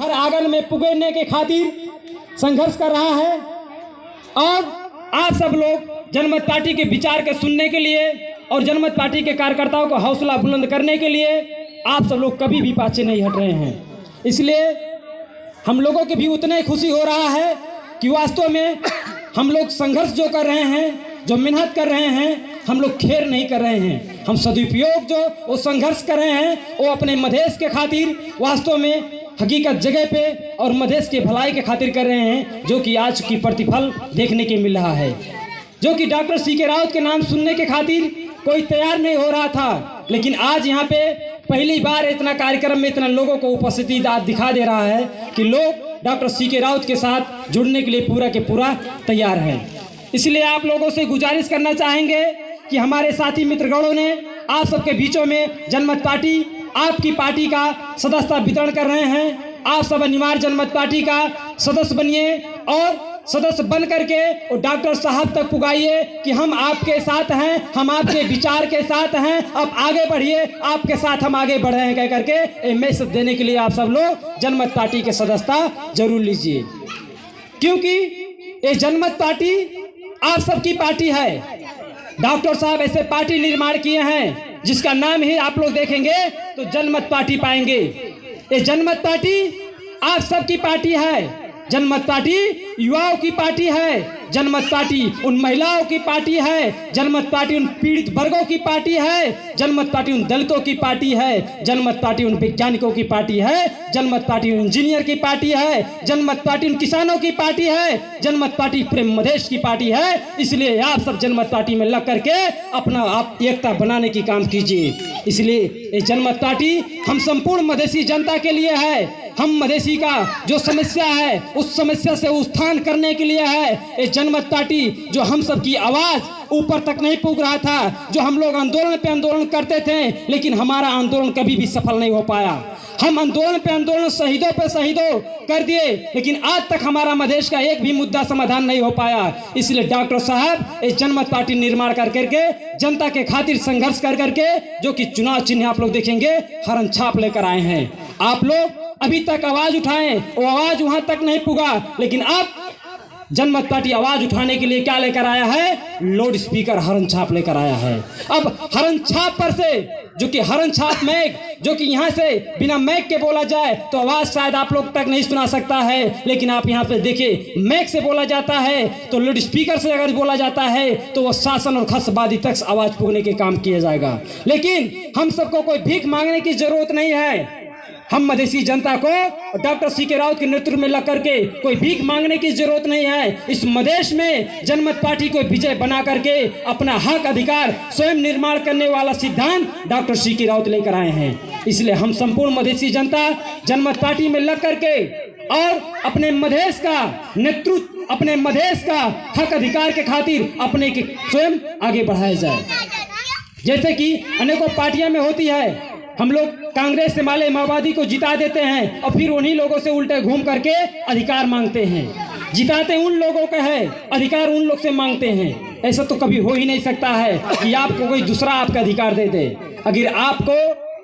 हर आंगन में पुगेने के खातिर संघर्ष कर रहा है। और आप सब लोग जनमत पार्टी के विचार के सुनने के लिए और जनमत पार्टी के कार्यकर्ताओं को हौसला बुलंद करने के लिए आप सब लोग कभी भी पाछे नहीं हट रहे हैं। इसलिए हम लोगों की भी उतना ही खुशी हो रहा है कि वास्तव में हम लोग संघर्ष जो कर रहे हैं, जो मेहनत कर रहे हैं, हम लोग खेर नहीं कर रहे हैं। हम सदुपयोग जो वो संघर्ष कर रहे हैं वो अपने मधेश के खातिर वास्तव में हकीकत जगह पे और मधेश के भलाई के खातिर कर रहे हैं, जो कि आज की प्रतिफल देखने के मिल रहा है। जो कि डॉक्टर सीके राउत के नाम सुनने के खातिर कोई तैयार नहीं हो रहा था, लेकिन आज यहाँ पे पहली बार इतना कार्यक्रम में इतना लोगों को उपस्थिति दिखा दे रहा है कि लोग डॉक्टर सीके राउत के साथ जुड़ने के लिए पूरा के पूरा तैयार हैं। इसलिए आप लोगों से गुजारिश करना चाहेंगे कि हमारे साथी मित्रगणों ने आप सबके बीचों में जनमत पार्टी आपकी पार्टी का सदस्यता वितरण कर रहे हैं। आप सब अनिवार्य जनमत पार्टी का सदस्य बनिए और सदस्य बन करके और डॉक्टर साहब तक पुगाइए कि हम आपके साथ हैं, हम आपके विचार के साथ हैं, आप आगे बढ़िए, आपके साथ हम आगे बढ़ रहे हैं कह करके मैसेज देने के लिए आप सब लोग जनमत पार्टी के सदस्यता जरूर लीजिए। क्योंकि ये जनमत पार्टी आप सबकी पार्टी है। डॉक्टर साहब ऐसे पार्टी निर्माण किए हैं जिसका नाम ही आप लोग देखेंगे तो जनमत पार्टी पाएंगे। ये जनमत पार्टी आप सबकी पार्टी है। जनमत पार्टी युवाओं की पार्टी है। जनमत पार्टी उन महिलाओं की पार्टी है। जनमत पार्टी उन पीड़ित वर्गों की पार्टी है। जनमत पार्टी उन दलितों की पार्टी है। जनमत पार्टी उन वैज्ञानिकों की पार्टी है। जनमत पार्टी उन इंजीनियर की पार्टी है। जनमत पार्टी उन किसानों की पार्टी है। जनमत पार्टी प्रेम मधेश की पार्टी है। इसलिए आप सब जनमत पार्टी में लग करके अपना आप एकता बनाने की काम कीजिए। इसलिए ये जनमत पार्टी हम संपूर्ण मधेसी जनता के लिए है। हम मधेसी का जो समस्या है उस समस्या से उत्थान करने के लिए है। ये जनमत पार्टी जो हम सब की आवाज़ ऊपर तक नहीं पहुंच रहा था, जो हम लोग आंदोलन पे आंदोलन करते थे लेकिन हमारा आंदोलन कभी भी सफल नहीं हो पाया। हम आंदोलन पे आंदोलन शहीदों पे शहीदों कर दिए लेकिन आज तक हमारा मधेश का एक भी मुद्दा समाधान नहीं हो पाया। इसलिए डॉक्टर साहब इस जनमत पार्टी निर्माण कर करके जनता के खातिर संघर्ष कर करके जो कि चुनाव चिन्ह आप लोग देखेंगे हरन छाप लेकर आए हैं। आप लोग अभी तक आवाज उठाएं, वो आवाज वहां तक नहीं पुगा, लेकिन अब जनमत पार्टी आवाज उठाने के लिए क्या लेकर आया है? लाउड स्पीकर हरन छाप लेकर आया है। अब हरन छाप पर से जो कि हरन छाप मैक जो कि यहाँ से बिना मैक के बोला जाए तो आवाज शायद आप लोग तक नहीं सुना सकता है, लेकिन आप यहाँ पे देखिए मैक से बोला जाता है तो लाउड स्पीकर से अगर बोला जाता है तो वो शासन और खसबादी तक आवाज पुगने के काम किया जाएगा। लेकिन हम सबको कोई भीख मांगने की जरूरत नहीं है। हम मधेसी जनता को डॉक्टर सीके राउत के नेतृत्व में लग करके कोई भीख मांगने की जरूरत नहीं है। इस मधेश में जनमत पार्टी को विजय बना करके अपना हक अधिकार स्वयं निर्माण करने वाला सिद्धांत डॉक्टर सीके राउत लेकर आए हैं। इसलिए हम संपूर्ण मधेसी जनता जनमत पार्टी में लग करके और अपने मधेश का नेतृत्व, अपने मधेश का हक अधिकार के खातिर अपने के स्वयं आगे बढ़ाया जाए। जैसे कि अनेकों पार्टियां में होती है, हम लोग कांग्रेस से माले माओवादी को जिता देते हैं और फिर उन्हीं लोगों से उल्टे घूम करके अधिकार मांगते हैं। जिताते उन लोगों का है, अधिकार उन लोग से मांगते हैं। ऐसा तो कभी हो ही नहीं सकता है कि आपको कोई दूसरा आपका अधिकार दे दे। अगर आपको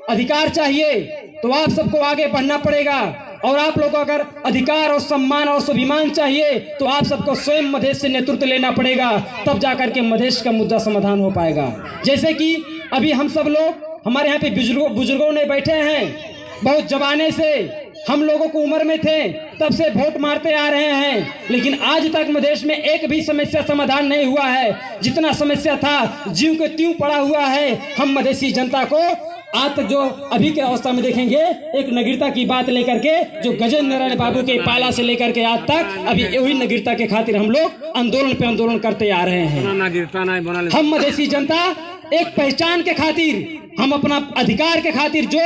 अधिकार चाहिए तो आप सबको आगे बढ़ना पड़ेगा, और आप लोगों को अगर अधिकार और सम्मान और स्वाभिमान चाहिए तो आप सबको स्वयं मधेश से नेतृत्व लेना पड़ेगा, तब जाकर के मधेश का मुद्दा समाधान हो पाएगा। जैसे कि अभी हम सब लोग हमारे यहाँ पे बुजुर्गों ने बैठे हैं, बहुत जमाने से हम लोगों को उम्र में थे तब से वोट मारते आ रहे हैं, लेकिन आज तक मधेश में एक भी समस्या समाधान नहीं हुआ है। जितना समस्या था जीव के त्यों पड़ा हुआ है। हम मधेसी जनता को आज तक जो अभी के अवस्था में देखेंगे, एक नागरिकता की बात लेकर के जो गजेंद्र नारायण बाबू के पाला से लेकर के आज तक अभी वही नागरिकता के खातिर हम लोग आंदोलन पे आंदोलन करते आ रहे हैं। हम मधेसी जनता एक पहचान के खातिर, हम अपना अधिकार के खातिर जो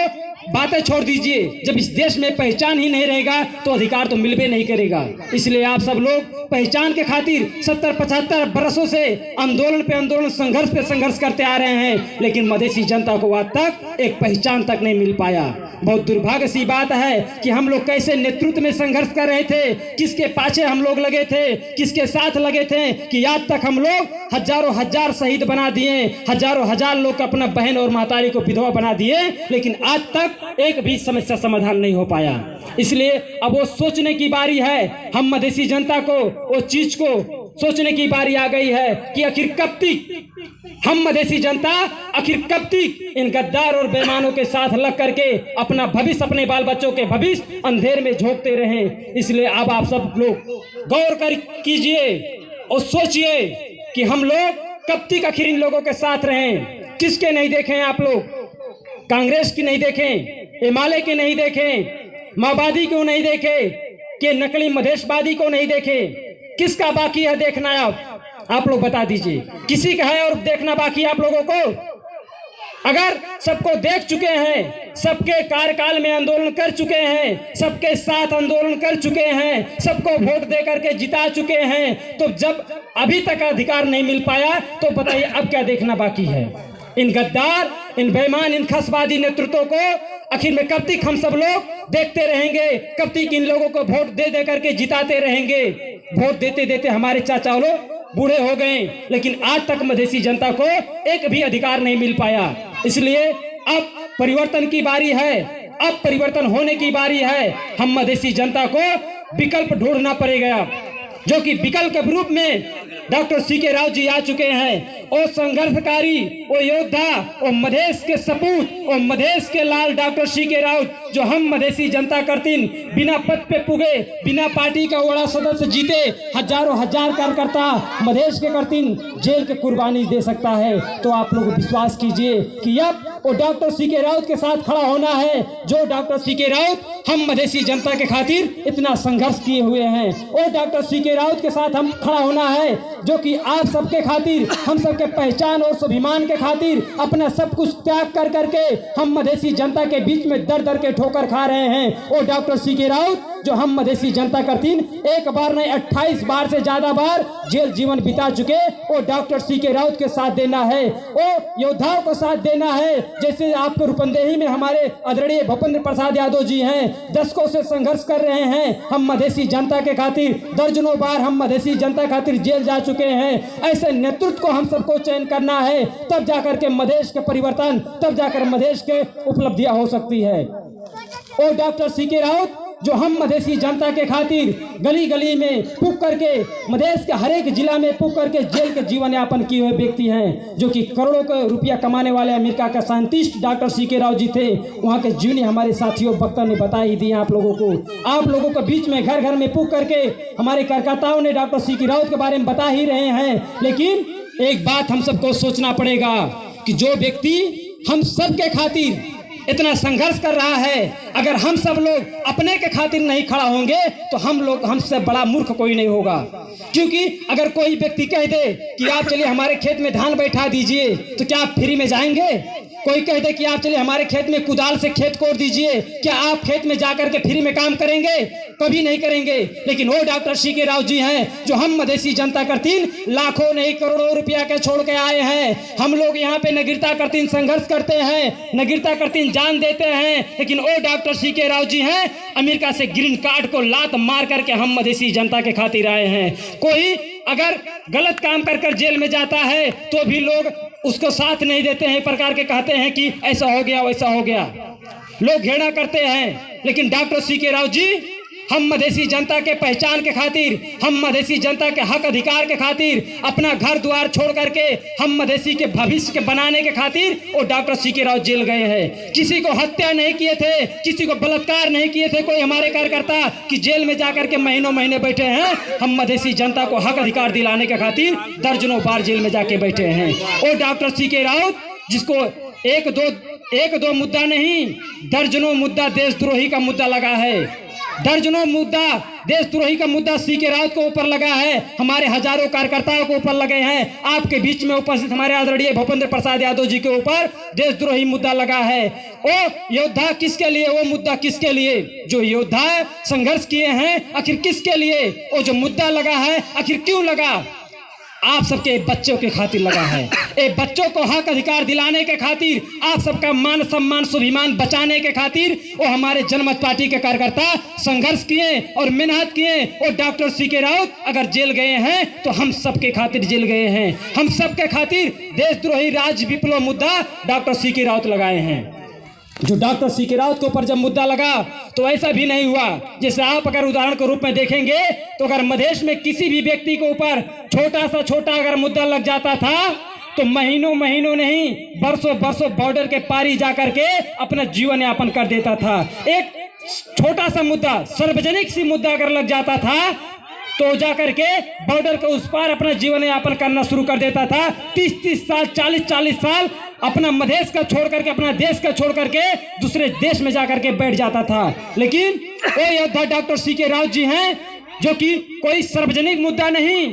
बातें छोड़ दीजिए, जब इस देश में पहचान ही नहीं रहेगा तो अधिकार तो मिलबे नहीं करेगा। इसलिए आप सब लोग पहचान के खातिर 70-75 बरसों से आंदोलन पे आंदोलन, संघर्ष पे संघर्ष करते आ रहे हैं, लेकिन मधेसी जनता को आज तक एक पहचान तक नहीं मिल पाया। बहुत दुर्भाग्य सी बात है कि हम लोग कैसे नेतृत्व में संघर्ष कर रहे थे, किसके पाछे हम लोग लगे थे, किसके साथ लगे थे, कि आज तक हम लोग हजारों हजार शहीद बना दिए, हजारों हजार लोग अपना बहन और महतारी को विधवा बना दिए, लेकिन आज तक तक एक भी समस्या समाधान नहीं हो पाया। इसलिए अब वो सोचने की बारी है, हम मधेसी जनता को वो चीज को सोचने की बारी आ गई है कि आखिर कब तक हम मधेसी जनता आखिर कब तक इन गद्दार और बेईमानों के साथ लग करके अपना भविष्य, अपने बाल बच्चों के भविष्य अंधेर में झोंकते रहें। इसलिए अब आप सब लोग गौर कर कीजिए और सोचिए कि हम लोग कब तक आखिर इन लोगों के साथ रहें। किसके नहीं देखें आप लोग? कांग्रेस की नहीं देखें, हिमालय के नहीं देखें, माओवादी को नहीं देखें, कि नकली मधेशवादी को नहीं देखें? किसका बाकी है देखना? आप लोग बता दीजिए, किसी का है और देखना बाकी आप लोगों को? अगर सबको देख चुके हैं, सबके कार्यकाल में आंदोलन कर चुके हैं, सबके साथ आंदोलन कर चुके हैं, सबको वोट दे करके जिता चुके हैं, तो जब अभी तक अधिकार नहीं मिल पाया तो बताइए अब क्या देखना बाकी है? इन गद्दार, इन बेईमान, इन खसवादी नेतृत्वों को आखिर में कब तक हम सब लोग देखते रहेंगे? कब तक इन लोगों को वोट दे दे करके जिताते रहेंगे? वोट देते देते हमारे चाचा लोग बूढ़े हो गए, लेकिन आज तक मधेसी जनता को एक भी अधिकार नहीं मिल पाया। इसलिए अब परिवर्तन की बारी है, अब परिवर्तन होने की बारी है। हम मधेसी जनता को विकल्प ढूंढना पड़ेगा, जो कि विकल्प के रूप में डॉक्टर सीके राव जी आ चुके हैं। और संघर्षकारी, वो योद्धा, वो मधेश के सपूत, वो मधेश के लाल डॉक्टर सीके राव, जो हम मधेसी जनता करतीन बिना पद पे पुगे, बिना पार्टी का वड़ा सदस्य जीते, हजारों हजार कार्यकर्ता मधेश के करतीन जेल के कुर्बानी दे सकता है। तो आप लोग विश्वास कीजिए कि अब वो डॉक्टर सीके राउत के साथ खड़ा होना है, जो डॉक्टर सीके राउत हम मधेसी जनता के खातिर इतना संघर्ष किए हुए हैं। और डॉक्टर सीके राउत के साथ हम खड़ा होना है, जो कि आप सबके खातिर, हम सबके पहचान और स्वाभिमान के खातिर अपना सब कुछ त्याग कर करके हम मधेसी जनता के बीच में दर दर के ठोकर खा रहे हैं। और डॉक्टर सीके राउत जो हम मधेसी जनता करतीन एक बार नहीं 28 बार से ज्यादा बार जेल जीवन बिता चुके, वो डॉक्टर सीके राउत के साथ देना है, वो योद्धाओं को साथ देना है। जैसे आपको रूपंदेही में हमारे आदरणीय भूपेंद्र प्रसाद यादव जी हैं, दशकों से संघर्ष कर रहे हैं हम मधेसी जनता के खातिर, दर्जनों बार हम मधेसी जनता खातिर जेल जा चुके हैं। ऐसे नेतृत्व को हम सबको चयन करना है, तब जाकर के मधेश के परिवर्तन, तब जाकर मधेश के उपलब्धियां हो सकती है। और डॉक्टर सीके राउत जो हम मधेसी जनता के खातिर गली गली में पुक करके, मधेश के हर एक जिला में पुक करके जेल के जीवन यापन किए हुए व्यक्ति हैं, जो कि करोड़ों का रुपया कमाने वाले अमेरिका के scientist doctor CK Rao ji थे। वहाँ के जीवनी हमारे साथियों वक्ता ने बता ही दी आप लोगों को। आप लोगों के बीच में घर घर में पुक करके हमारे कार्यकर्ताओं ने डॉक्टर सीके राव के बारे में बता ही रहे हैं। लेकिन एक बात हम सबको सोचना पड़ेगा कि जो व्यक्ति हम सबके खातिर इतना संघर्ष कर रहा है, अगर हम सब लोग अपने के खातिर नहीं खड़ा होंगे तो हमसे बड़ा मूर्ख कोई नहीं होगा। क्योंकि अगर कोई व्यक्ति कह दे कि आप चलिए हमारे खेत में धान बैठा दीजिए, तो क्या आप फ्री में जाएंगे? कोई कह दे कि आप चलिए हमारे खेत में कुदाल से खेत कोड़ दीजिए, क्या आप खेत में जाकर के फ्री में काम करेंगे? कभी नहीं करेंगे। लेकिन वो डॉक्टर सीके राव जी हैं जो हम मधेसी जनता करतीन लाखों नहीं करोड़ों रुपया के छोड़ के आए हैं। हम लोग यहाँ पे नगीरता करतीन संघर्ष करते हैं, नगीरता करतीन जान देते हैं, लेकिन वो डॉक्टर सीके राव जी हैं अमेरिका से ग्रीन कार्ड को लात मार करके हम मधेसी जनता के खातिर आए हैं। कोई अगर गलत काम कर कर जेल में जाता है तो भी लोग उसको साथ नहीं देते हैं, प्रकार के कहते हैं कि ऐसा हो गया वैसा हो गया, लोग घृणा करते हैं। लेकिन डॉक्टर सीके राव जी हम मधेसी जनता के पहचान के खातिर, हम मधेसी जनता के हक अधिकार के खातिर, अपना घर द्वार छोड़ करके हम मधेसी के भविष्य के बनाने के खातिर वो डॉक्टर सीके राव जेल गए हैं। किसी को हत्या नहीं किए थे, किसी को बलात्कार नहीं किए थे कोई हमारे कार्यकर्ता कि जेल में जाकर के महीनों महीने बैठे हैं। हम मधेसी जनता को हक अधिकार दिलाने के खातिर दर्जनों बार जेल में जाके बैठे हैं। और डॉक्टर सीके राव जिसको एक दो मुद्दा नहीं, दर्जनों मुद्दा देशद्रोही का मुद्दा लगा है, दर्जनों मुद्दा देशद्रोही का मुद्दा सीके राउत को ऊपर लगा है, हमारे हजारों कार्यकर्ताओं को ऊपर लगे हैं। आपके बीच में उपस्थित हमारे आदरणीय भूपेंद्र प्रसाद यादव जी के ऊपर देशद्रोही मुद्दा लगा है। वो योद्धा किसके लिए, वो मुद्दा किसके लिए? जो योद्धा संघर्ष किए हैं आखिर किसके लिए? वो जो मुद्दा लगा है आखिर क्यों लगा? आप सबके बच्चों के खातिर लगा है। ए बच्चों को हक अधिकार दिलाने के खातिर, आप सबका मान सम्मान स्वाभिमान बचाने के खातिर वो हमारे जनमत पार्टी के कार्यकर्ता संघर्ष किए और मेहनत किए। और डॉक्टर सीके राउत अगर जेल गए हैं तो हम सबके खातिर जेल गए हैं। हम सबके खातिर देशद्रोही राज विप्लव मुद्दा डॉक्टर सीके राउत लगाए हैं। जो डॉक्टर सी के राउत के ऊपर जब मुद्दा लगा तो ऐसा भी नहीं हुआ। जैसे आप अगर उदाहरण के रूप में देखेंगे तो अगर मधेश में किसी भी व्यक्ति के ऊपर छोटा अगर मुद्दा लग जाता था तो महीनों नहीं बरसों बॉर्डर के पारी जाकर के अपना जीवन यापन कर देता था। एक छोटा सा मुद्दा, सार्वजनिक सी मुद्दा अगर लग जाता था तो जाकर के बॉर्डर के उस पार अपना जीवन यापन करना शुरू कर देता था। 30 साल 40 साल अपना मधेश का छोड़ करके, अपना देश का छोड़ करके दूसरे देश में जाकर के बैठ जाता था। लेकिन वो योद्धा डॉक्टर सी के राउत जी हैं जो कि कोई सार्वजनिक मुद्दा नहीं,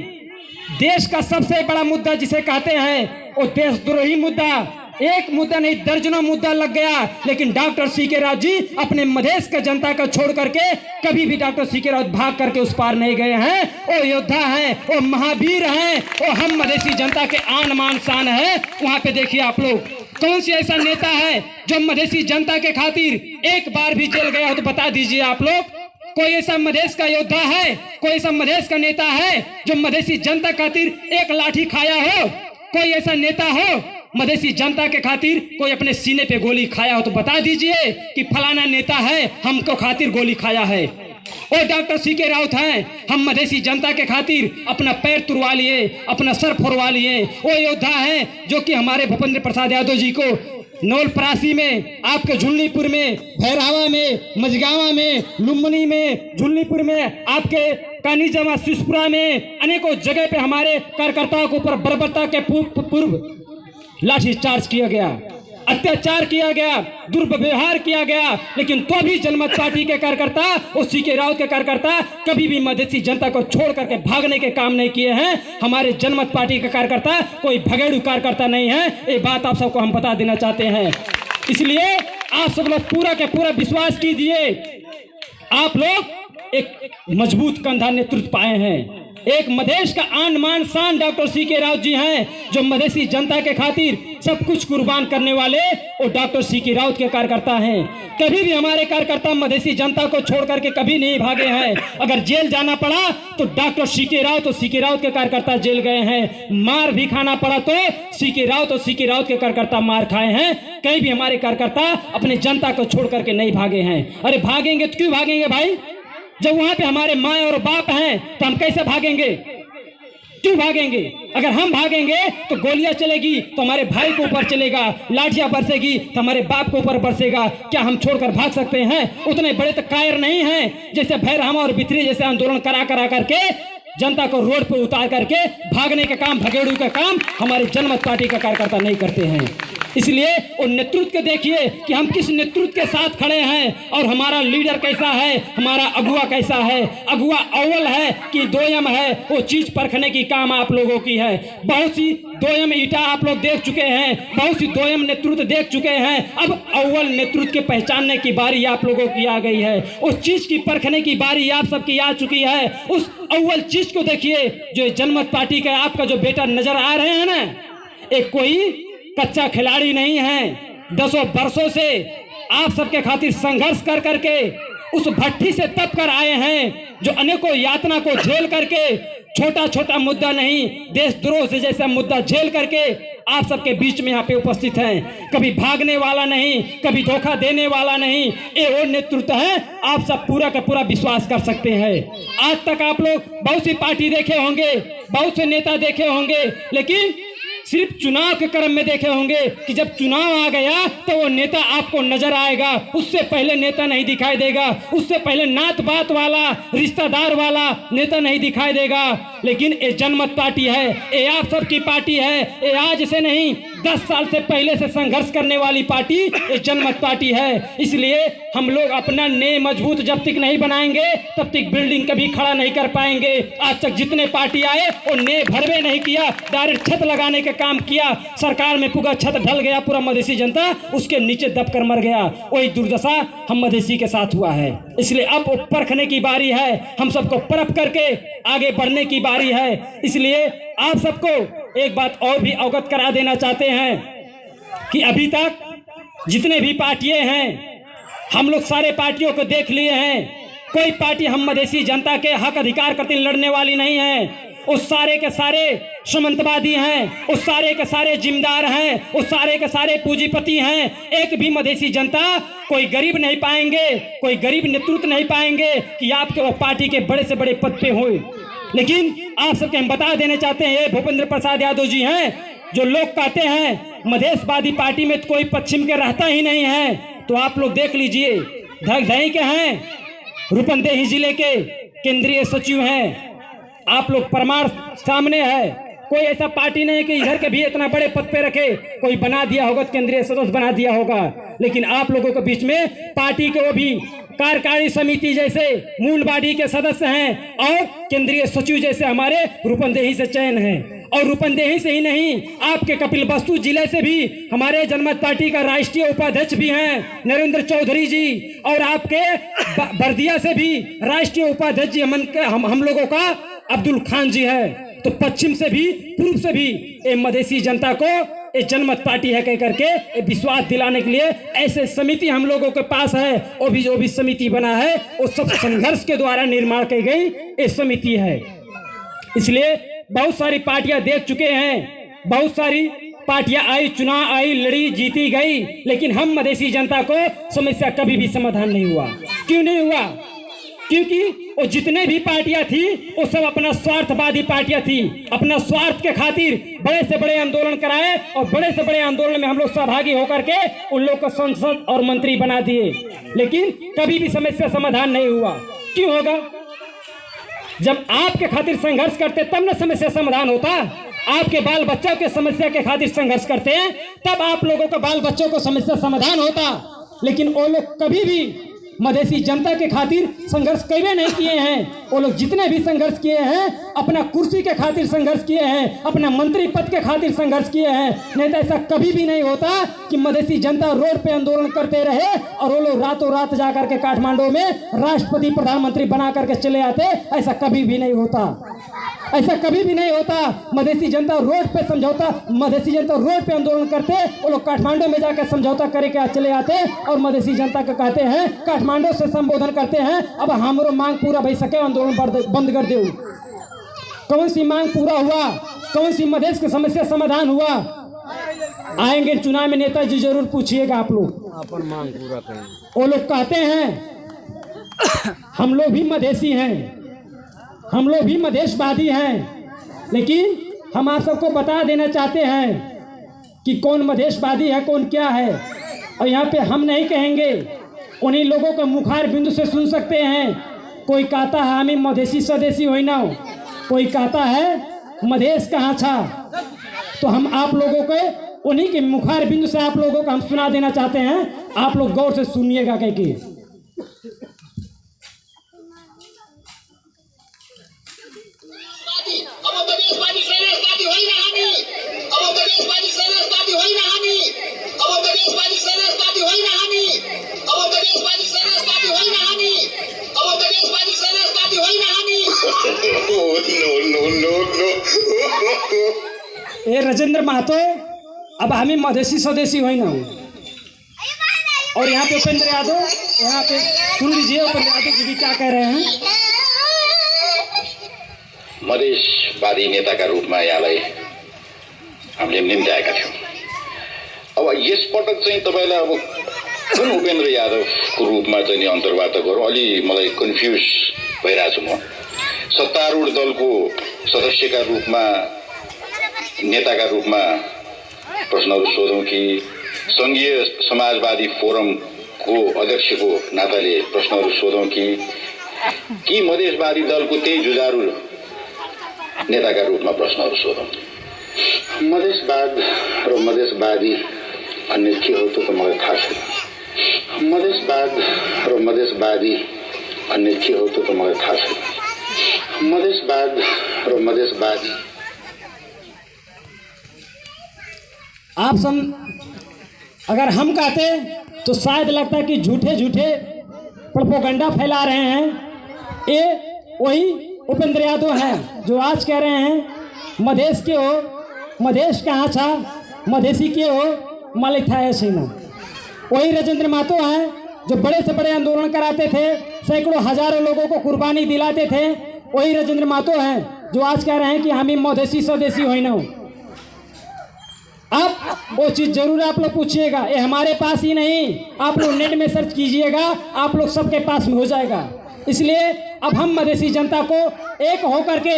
देश का सबसे बड़ा मुद्दा जिसे कहते हैं वो देशद्रोही मुद्दा, एक मुद्दा नहीं दर्जनों मुद्दा लग गया, लेकिन डॉक्टर सी के राउत जी अपने मधेश का जनता का छोड़ करके कभी भी डॉक्टर सी के राउत भाग करके उस पार नहीं गए हैं। वो योद्धा हैं, वो महावीर हैं, वो हम मधेसी जनता के आन मान शान है। वहां पे देखिए आप लोग, कौन सी ऐसा नेता है जो मधेसी जनता के खातिर एक बार भी जेल गया हो तो बता दीजिए आप लोग। कोई ऐसा मधेश का योद्धा है, कोई ऐसा मधेश का नेता है जो मधेसी जनता खातिर एक लाठी खाया हो? कोई ऐसा नेता हो मधेसी जनता के खातिर कोई अपने सीने पे गोली खाया हो तो बता दीजिए कि फलाना नेता है हमको खातिर गोली खाया है। और डॉक्टर सी के राउत हैं, हम मधेसी जनता के खातिर अपना पैर तुड़वा लिए, अपना सर फोड़वा लिए। वो योद्धा हैं जो कि हमारे भूपेंद्र प्रसाद यादव जी को नौलपरासी में, आपके झुल्लीपुर में, भैरहवा में, मझगावा में, लुम्बनी में, झुल्लीपुर में, आपके कानीजमा सिसपुरा में, अनेकों जगह पे हमारे कार्यकर्ताओं के ऊपर बर्बरता के पूर्व लाठीचार्ज किया गया, अत्याचार किया गया, दुर्व्यवहार किया गया। लेकिन तो भी जनमत पार्टी के कार्यकर्ता और सी के राउत के कार्यकर्ता कभी भी मधेसी जनता को छोड़ करके भागने के काम नहीं किए हैं। हमारे जनमत पार्टी के कार्यकर्ता कोई भगेड़ू कार्यकर्ता नहीं है, ये बात आप सबको हम बता देना चाहते हैं। इसलिए आप सब लोग पूरा के पूरा विश्वास कीजिए, आप लोग एक मजबूत कंधा नेतृत्व पाए हैं। एक मधेश का आन मान शान डॉक्टर सी के राउत जी हैं जो मधेसी जनता के खातिर सब कुछ कुर्बान करने वाले और डॉक्टर सी के राउत के कार्यकर्ता हैं। कभी भी हमारे कार्यकर्ता मधेसी जनता को छोड़ करके कभी नहीं भागे हैं। अगर जेल जाना पड़ा तो डॉक्टर सी के राउत और सी के राउत के कार्यकर्ता जेल गए हैं, मार भी खाना पड़ा तो सी के राउत और सी के राउत के कार्यकर्ता मार खाए हैं। कहीं भी हमारे कार्यकर्ता अपने जनता को छोड़ करके नहीं भागे हैं। अरे भागेंगे तो क्यों भागेंगे भाई? जब वहां पे हमारे माँ और बाप हैं तो हम कैसे भागेंगे? क्यों भागेंगे? अगर हम भागेंगे तो गोलियां चलेगी तो हमारे भाई के ऊपर चलेगा, लाठियां बरसेगी तो हमारे बाप के ऊपर बरसेगा। क्या हम छोड़कर भाग सकते हैं? उतने बड़े तो कायर नहीं हैं जैसे भैरहवा और बिथरी जैसे आंदोलन करा करके जनता को रोड पर उतार करके भागने का काम, भगेड़ू का काम हमारे जनमत पार्टी का कार्यकर्ता नहीं करते हैं। इसलिए वो नेतृत्व के देखिए कि हम किस नेतृत्व के साथ खड़े हैं और हमारा लीडर कैसा है, हमारा अगुआ कैसा है। अगुआ अव्वल है कि दोयम है, वो चीज परखने की काम आप लोगों की है। बहुत सी दोयम ईटा आप लोग देख चुके हैं, बहुत सी दोयम नेतृत्व देख चुके हैं। अब अव्वल नेतृत्व के पहचानने की बारी आप लोगों की आ गई है। उस चीज की परखने की बारी आप सबकी आ चुकी है। उस अव्वल चीज को देखिए जो जनमत पार्टी का आपका जो बेटा नजर आ रहे हैं ना, एक कोई कच्चा खिलाड़ी नहीं है। 10 वर्षों से आप सबके खातिर संघर्ष कर करके उस भट्टी से तप कर आए हैं, जो अनेकों यातना को झेल करके, छोटा मुद्दा नहीं, देशद्रोह से जैसा मुद्दा झेल करके आप सबके बीच में यहाँ पे उपस्थित हैं। कभी भागने वाला नहीं, कभी धोखा देने वाला नहीं, ये वो नेतृत्व है। आप सब पूरा का पूरा विश्वास कर सकते हैं। आज तक आप लोग बहुत सी पार्टी देखे होंगे, बहुत से नेता देखे होंगे, लेकिन सिर्फ चुनाव के क्रम में देखे होंगे कि जब चुनाव आ गया तो वो नेता आपको नजर आएगा, उससे पहले नेता नहीं दिखाई देगा, उससे पहले नात बात वाला, रिश्तेदार वाला नेता नहीं दिखाई देगा। लेकिन ये जनमत पार्टी है, ये आप सबकी पार्टी है, ये आज से नहीं 10 साल से पहले से संघर्ष करने वाली पार्टी ये जनमत पार्टी है। इसलिए हम लोग अपना ने मजबूत जब तक नहीं बनाएंगे तब तक बिल्डिंग कभी खड़ा नहीं कर पाएंगे। आज तक जितने पार्टी आए वो ने भरवे नहीं किया, डायरेक्ट छत लगाने का काम किया। सरकार में पूरा छत ढल गया, पूरा मधेसी जनता उसके नीचे दब कर मर गया। वही दुर्दशा हम मधेसी के साथ हुआ है। इसलिए अब परखने की बारी है, हम सबको परख करके आगे बढ़ने की बारी है। इसलिए आप सबको एक बात और भी अवगत करा देना चाहते हैं कि अभी तक जितने भी पार्टियां हैं, हम लोग सारे पार्टियों को देख लिए हैं। कोई पार्टी हम मधेसी जनता के हक अधिकार करते लड़ने वाली नहीं है। उस सारे के सारे सुमंतवादी हैं, उस सारे के सारे जिम्मेदार हैं, उस सारे के सारे पूंजीपति हैं। एक भी मधेसी जनता कोई गरीब नहीं पाएंगे, कोई गरीब नेतृत्व नहीं पाएंगे कि आपके वो पार्टी के बड़े से बड़े पद पे हों। लेकिन आप सबके हम बता देना चाहते हैं, ये भूपेंद्र प्रसाद यादव जी हैं जो लोग कहते हैं मधेशवादी पार्टी में तो कोई पश्चिम के रहता ही नहीं है। तो आप लोग देख लीजिए, धगधई के हैं, रूपंदेही जिले के केंद्रीय सचिव हैं, आप लोग प्रमाण सामने है। कोई ऐसा पार्टी नहीं कि इधर के भी इतना बड़े पद पे रखे, कोई बना दिया होगा, केंद्रीय सदस्य बना दिया होगा। लेकिन आप लोगों के बीच में पार्टी के वो भी कार्यकारी समिति जैसे मूल बॉडी के सदस्य हैं और केंद्रीय सचिव जैसे हमारे रूपंदेही से चयन है। और रूपंदेही से ही नहीं, आपके कपिलवस्तु जिले से भी हमारे जनमत पार्टी का राष्ट्रीय उपाध्यक्ष भी हैं नरेंद्र चौधरी जी, और आपके बर्दिया से भी राष्ट्रीय उपाध्यक्ष जी हम लोगों का अब्दुल खान जी है। तो पश्चिम से भी पूर्व से भी ये मधेसी जनता को ये जनमत पार्टी है कह करके विश्वास दिलाने के लिए ऐसे समिति हम लोगों के पास है। वो भी जो भी समिति बना है वो सब संघर्ष के द्वारा निर्माण की गई ये समिति है। इसलिए बहुत सारी पार्टियां देख चुके हैं, बहुत सारी पार्टियां आई, चुनाव आई, लड़ी, जीती गई, लेकिन हम मधेसी जनता को समस्या कभी भी समाधान नहीं हुआ। क्यों नहीं हुआ? क्योंकि वो जितने भी पार्टियां थी वो सब अपना स्वार्थवादी पार्टियां थी। अपना स्वार्थ के खातिर बड़े से बड़े आंदोलन कराए और बड़े से बड़े आंदोलन में हम लोग सहभागी होकर के उन लोग को संसद और मंत्री बना दिए, लेकिन कभी भी समस्या समाधान नहीं हुआ। क्यों होगा? जब आपके खातिर संघर्ष करते तब न समस्या समाधान होता। आपके बाल बच्चों के समस्या के खातिर संघर्ष करते हैं तब आप लोगों के बाल बच्चों को समस्या समाधान होता। लेकिन वो लोग कभी भी मधेसी जनता के खातिर संघर्ष कभी नहीं किए हैं। वो लोग जितने भी संघर्ष किए हैं अपना कुर्सी के खातिर संघर्ष किए हैं, अपना मंत्री पद के खातिर संघर्ष किए हैं। नहीं तो ऐसा कभी भी नहीं होता कि मधेसी जनता रोड पे आंदोलन करते रहे और वो लोग रातों रात जाकर के काठमांडू में राष्ट्रपति प्रधानमंत्री बना करके चले आते। ऐसा कभी भी नहीं होता, ऐसा कभी भी नहीं होता। मधेसी जनता रोड पे समझौता, मधेसी जनता रोड पे आंदोलन करते, वो लोग काठमांडू में जाकर समझौता करके चले आते और मधेसी जनता को कहते हैं, काठमांडू से संबोधन करते हैं, अब हमारो मांग पूरा भई सके आंदोलन बंद कर दो। कौन सी मांग पूरा हुआ? कौन सी मधेश की समस्या समाधान हुआ? आएंगे चुनाव में नेताजी जरूर पूछिएगा आप लोग अपन मांग पूरा करें। वो लोग कहते हैं हम लोग भी मधेसी हैं, हम लोग भी मधेशवादी हैं, लेकिन हम आप सबको बता देना चाहते हैं कि कौन मधेशवादी है, कौन क्या है। और यहाँ पे हम नहीं कहेंगे, उन्हीं लोगों को मुखार बिंदु से सुन सकते हैं। कोई कहता है हमें मधेसी स्वदेशी होई ना, कोई कहता है मधेश कहाँ छा। तो हम आप लोगों को उन्हीं के मुखार बिंदु से आप लोगों को हम सुना देना चाहते हैं, आप लोग गौर से सुनिएगा। कह के ए राजेंद्र महतो, अब हमें मधेसी स्वदेशी हुई ना हो। और यहाँ पे उपेंद्र यादव, यहाँ पे सुन लीजिए उपेंद्र यादव जी क्या कह रहे हैं। मधेशवादी नेताका रूपमा यहाँलाई हामीले निम्त्याएका थियौँ। अब यसपटक चाहिँ तपाईँलाई अब कुन उपेन्द्र यादवको रूपमा चाहिँ अन्तर्वार्ता गरौँ, अलि मलाई कन्फ्युज भइरहेको छु। म सत्तारूढ दलको सदस्यका रूपमा, नेताका रूपमा प्रश्नहरू सोधौँ कि सङ्घीय समाजवादी फोरमको अध्यक्षको नाताले प्रश्नहरू सोधौँ कि मधेसवादी दलको त्यही जुझारु नेताका रूपमा प्रश्नहरू सोधौँ। मधेसवाद र मधेसवादी अन्य के हो त मलाई थाहा छैन। मधेसवाद र मधेसवादी अन्य के हो त मलाई थाहा छैन। मधेसवाद र मधेसवादी आप अगर हम कहते तो शायद लगता कि झूठे झूठे प्रोपेगेंडा फैला रहे हैं। ये वही उपेंद्र यादव हैं जो आज कह रहे हैं मधेश के हो, मधेश कहाँ छा, मधेसी के हो, मलाई थाहा छैन। वही राजेंद्र महतो हैं जो बड़े से बड़े आंदोलन कराते थे, सैकड़ों हजारों लोगों को कुर्बानी दिलाते थे, वही राजेंद्र महतो हैं जो आज कह रहे हैं कि हम ही मधेसी स्वदेशी हो ना हो। अब वो चीज़ जरूर आप लोग पूछिएगा, ये हमारे पास ही नहीं, आप लोग नेट में सर्च कीजिएगा, आप लोग सबके पास में हो जाएगा। इसलिए अब हम मधेसी जनता को एक होकर के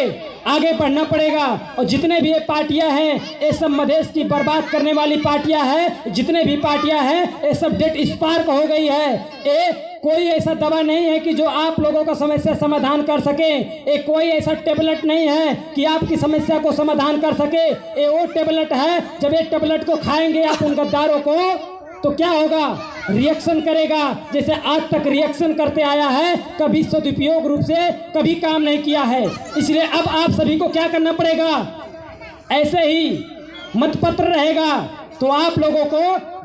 आगे बढ़ना पड़ेगा। और जितने भी ये पार्टियां हैं, ये सब मधेश की बर्बाद करने वाली पार्टियां हैं। जितने भी पार्टियां हैं, ये सब डेट स्पार्क हो गई है। ये कोई ऐसा दवा नहीं है कि जो आप लोगों का समस्या समाधान कर सके। ये कोई ऐसा टेबलेट नहीं है कि आपकी समस्या को समाधान कर सके। ये वो टेबलेट है, जब ये टेबलेट को खाएंगे आप उन गद्दारों को, तो क्या होगा, रिएक्शन करेगा, जैसे आज तक रिएक्शन करते आया है, कभी सदुपयोग रूप से कभी काम नहीं किया है। इसलिए अब आप सभी को क्या करना पड़ेगा, ऐसे ही मतपत्र रहेगा तो आप लोगों को,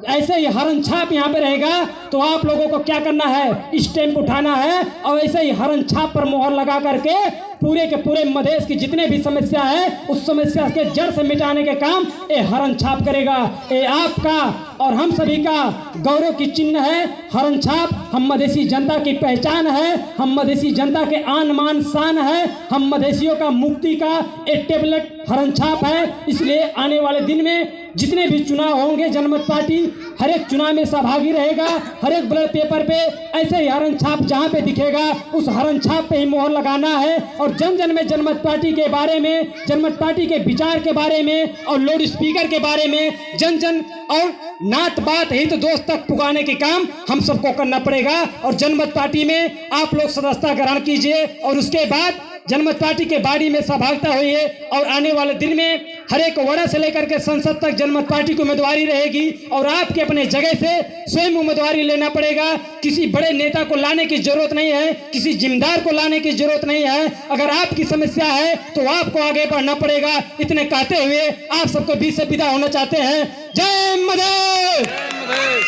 ऐसे ही हरन छाप यहाँ पे रहेगा तो आप लोगों को क्या करना है, स्टैंप उठाना है और ऐसे ही हरन छाप पर मोहर लगा करके पूरे के पूरे मधेश की जितने भी समस्या है उस समस्या के जड़ से मिटाने के काम ये हरन छाप करेगा। ये आपका और हम सभी का गौरव की चिन्ह है हरन छाप। हम मधेसी जनता की पहचान है, हम मधेसी जनता के आन मान शान है, हम मधेसियों का मुक्ति का एक टेबलेट हरन छाप है। इसलिए आने वाले दिन में जितने भी चुनाव होंगे, जनमत पार्टी हर एक चुनाव में सहभागी रहेगा। हर एक ब्लड पेपर पे ऐसे ही हरन छाप जहाँ पे दिखेगा उस हरन छाप पे ही मोहर लगाना है। और जन जन में जनमत पार्टी के बारे में, जनमत पार्टी के विचार के बारे में और लाउड स्पीकर के बारे में जन जन और नात बात हित दोस्त तक पुगाने के काम हम सबको करना पड़ेगा। और जनमत पार्टी में आप लोग सदस्यता ग्रहण कीजिए और उसके बाद जनमत पार्टी के बाड़ी में सहभागिता हुई है। और आने वाले दिन में हर एक वार्ड से लेकर के संसद तक जनमत पार्टी की उम्मीदवारी रहेगी और आपके अपने जगह से स्वयं उम्मीदवारी लेना पड़ेगा। किसी बड़े नेता को लाने की जरूरत नहीं है, किसी जिम्मेदार को लाने की जरूरत नहीं है। अगर आपकी समस्या है तो आपको आगे बढ़ना पड़ेगा। इतने कहते हुए आप सबको बीच से विदा होना चाहते हैं। जय मधेश,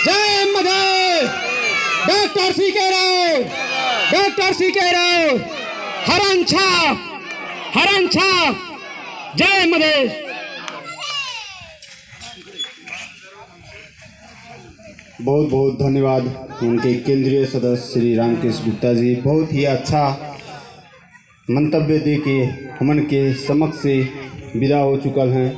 जय Madhesh, doctor CK Rao, doctor CK Rao, हरन छाप, हरन छाप, जय मधेश। बहुत बहुत धन्यवाद उनके केंद्रीय सदस्य श्री रामकृष्ण गुप्ता जी, बहुत ही अच्छा मंतव्य दे के हमन के समक्ष से विदा हो चुकल हैं।